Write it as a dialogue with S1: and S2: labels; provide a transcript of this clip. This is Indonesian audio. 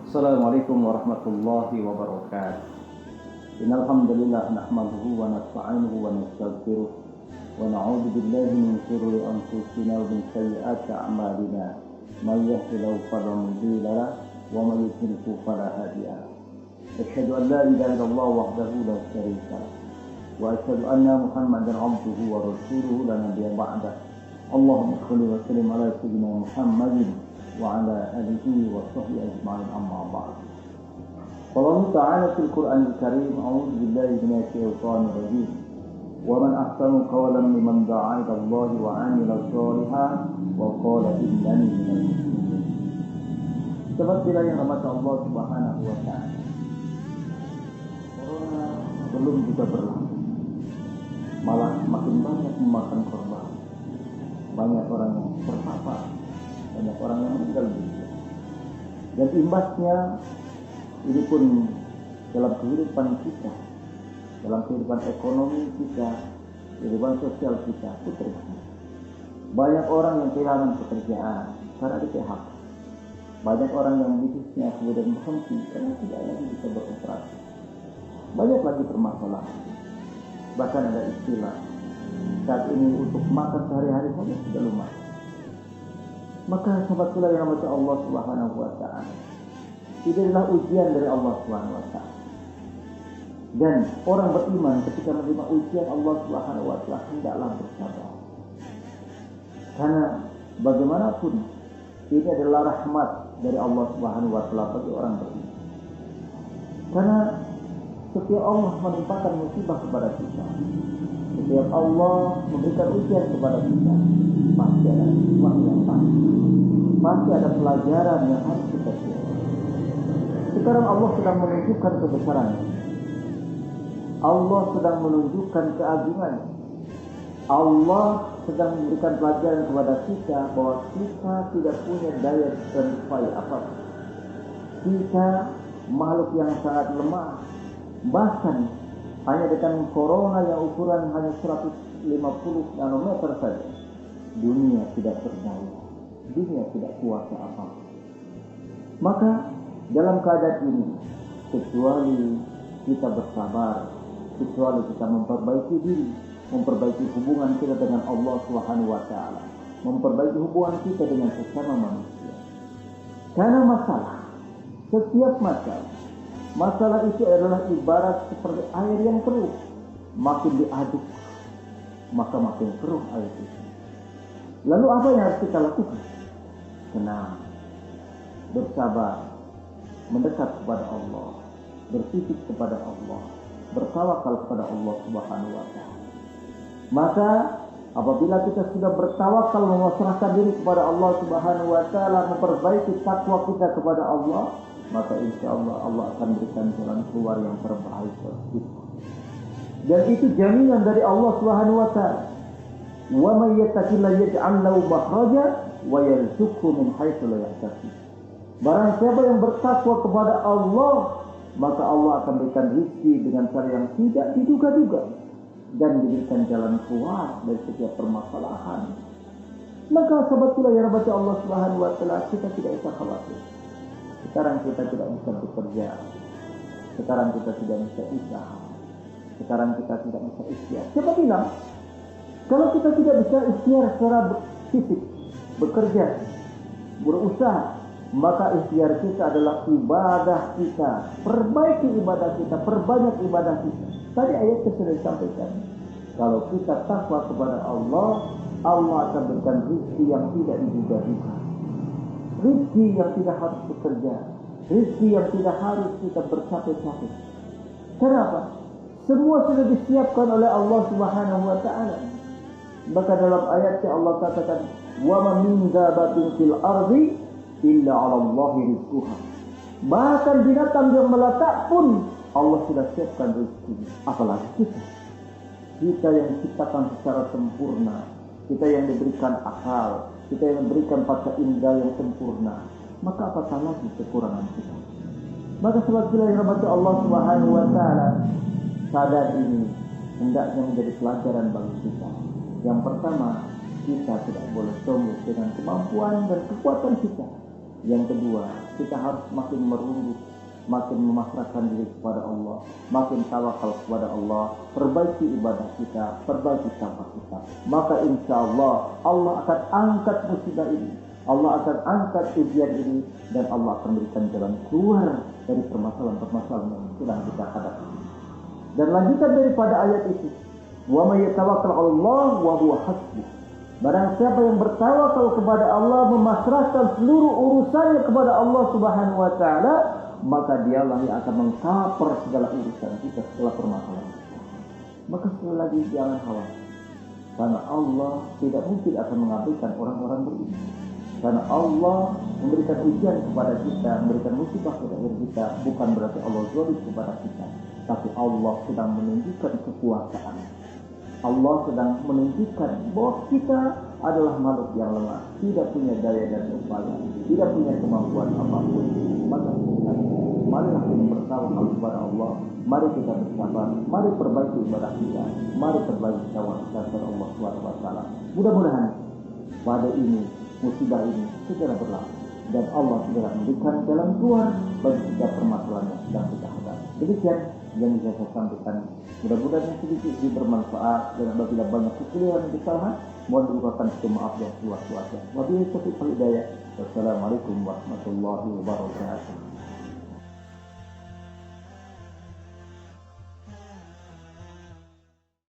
S1: Assalamualaikum warahmatullahi wabarakatuh. Innal hamdalillah nahmaduhu wa nasta'inuhu wa nastaghfiruh wa na'udzu billahi min shururi anfusina wa min sayyiati a'malina. May yahdihillahu fala mudilla lahu wa may yudlil fala hadiya lahu. Asyhadu an la ilaha illallah wahdahu la syarika lahu wa asyhadu anna Muhammadan 'abduhu wa rasuluhu la nabiyya ba'dah. Allahumma shalli wa sallim ala sayyidina Muhammadin وعلى آله وصحبه أجمعين أما بعد. قال الله تعالى في القرآن الكريم أعوذ بالله من الشيطان الرجيم ومن أحسن قولا ممن دعا إلى الله وعمل صالحا وقال إنني من المسلمين. Seperti yang rahmat Allah Subhanahu wa taala. Corona belum juga berlalu. Malah makin banyak memakan korban. Banyak orang yang terpapar, banyak orang yang meninggal dunia. Dan imbasnya ini pun dalam kehidupan kita, dalam kehidupan ekonomi kita, kehidupan sosial kita itu terjadi. Banyak orang yang kehilangan pekerjaan karena di PHK. Banyak orang yang bisnisnya kemudian berhenti karena tidak lagi bisa beroperasi. Banyak lagi permasalahan. Bahkan ada istilah saat ini untuk makan sehari-hari saja sudah lumayan. Maka sahabat kula yang rahmat Allah Subhanahu wa taala, ini adalah ujian dari Allah Subhanahu wa taala. Dan orang beriman ketika menerima ujian Allah Subhanahu wa taala hendaklah bersabar. Karena bagaimanapun ini adalah rahmat dari Allah Subhanahu wa taala bagi orang beriman. Karena setiap Allah menimpakan musibah kepada kita, setiap Allah memberikan ujian kepada kita, pasti ada sesuatu yang pasti ada pelajaran yang harus kita pelajari. Sekarang Allah sedang menunjukkan kebesarannya. Allah sedang menunjukkan keagungannya. Allah sedang memberikan pelajaran kepada kita bahwa kita tidak punya daya standby apapun. Kita makhluk yang sangat lemah. Bahkan hanya dengan corona yang ukuran hanya 150 nanometer saja, dunia tidak berdaya, dunia tidak kuasa apa-apa. Maka dalam keadaan ini, kecuali kita bersabar, kecuali kita memperbaiki diri, memperbaiki hubungan kita dengan Allah Subhanahu wa taala, memperbaiki hubungan kita dengan sesama manusia. Karena setiap masalah itu adalah ibarat seperti air yang keruh. Makin diaduk, maka makin keruh air itu. Lalu apa yang harus kita lakukan? Tenang, bersabar, mendekat kepada Allah, bersujud kepada Allah, bertawakal kepada Allah Subhanahu wa taala. Maka apabila kita sudah bertawakal, memasrahkan diri kepada Allah Subhanahu wa taala, memperbaiki takwa kita kepada Allah, maka insya Allah Allah akan berikan jalan keluar yang terbaik bagi kita. Dan itu jaminan dari Allah Subhanahu wa taala. Wa may yattaqillaha yaj'al lahu makhraja wa yarzuqhu min haitsu la yahtasib. Barang siapa yang bertakwa kepada Allah, maka Allah akan berikan rezeki dengan cara yang tidak diduga-duga dan diberikan jalan keluar dari setiap permasalahan. Maka sahabat kula yang rahmati Allah Subhanahu wa taala, kita tidak usah khawatir. Sekarang kita tidak bisa bekerja, sekarang kita tidak bisa usaha, sekarang kita tidak bisa ikhtiar. Siapa bilang kalau kita tidak bisa ikhtiar secara fisik, bekerja, berusaha, maka ikhtiar kita adalah ibadah kita. Perbaiki ibadah kita, perbanyak ibadah kita. Tadi ayat sudah disampaikan, kalau kita takwa kepada Allah, Allah akan berikan rezeki yang tidak diduga-duga. Rizki yang tidak harus bekerja, rizki yang tidak harus kita bercapek-capek. Kenapa? Semua sudah disiapkan oleh Allah Subhanahu wa taala. Maka dalam ayatnya Allah katakan, "Wa ma min dabbatin fil ardi illa 'ala Allahi rizquha." Bahkan binatang yang melata pun Allah sudah siapkan rezeki. Apalagi kita yang diciptakan secara sempurna, kita yang diberikan akal, kita yang memberikan panca indera yang sempurna, maka apatah lagi kekurangan kita. Maka sebab yang rahmat Allah Subhanahu wa taala, sadar ini hendaknya menjadi pelajaran bagi kita. Yang pertama, kita tidak boleh sombong dengan kemampuan dan kekuatan kita. Yang kedua, kita harus makin merunduk, makin memasrahkan diri kepada Allah, makin tawakal kepada Allah, perbaiki ibadah kita, perbaiki sahabat kita. Maka insya Allah, Allah akan angkat musibah ini, Allah akan angkat ujian ini, dan Allah akan berikan jalan keluar dari permasalahan-permasalahan yang sedang kita hadapi. Dan lanjutan daripada ayat itu, wa may yatawakkal 'ala Allah wa huwa hasbuh. Barang siapa yang bertawakal kepada Allah, memasrahkan seluruh urusannya kepada Allah Subhanahu wa taala, maka dialah yang akan mengcover segala urusan kita, segala permasalahan kita. Maka sekali lagi jangan khawatir, karena Allah tidak mungkin akan mengabaikan orang-orang beriman. Karena Allah memberikan ujian kepada kita, memberikan musibah kepada kita, bukan berarti Allah zalim kepada kita, tapi Allah sedang menunjukkan kekuasaan. Allah sedang menunjukkan bahwa kita adalah makhluk yang lemah, tidak punya daya dan upaya, tidak punya kemampuan apapun. Maka marilah kita bertawakal kepada Allah, mari kita bersabar, mari perbaiki ibadah kita, mari perbaiki tawakal kepada Allah SWT. Mudah-mudahan pada ini, musibah ini segera berlalu, dan Allah segera memberikan jalan keluar bagi setiap permasalahan yang sedang kita hadapi. Demikian yang bisa saya sampaikan. Mudah-mudahan yang sedikit ini bermanfaat, dan apabila banyak kekeliruan dan kesalahan, mohon diucapkan maaf yang seluas-luasnya. Wabillahi taufiq wal hidayah. Wassalamualaikum warahmatullahi wabarakatuh.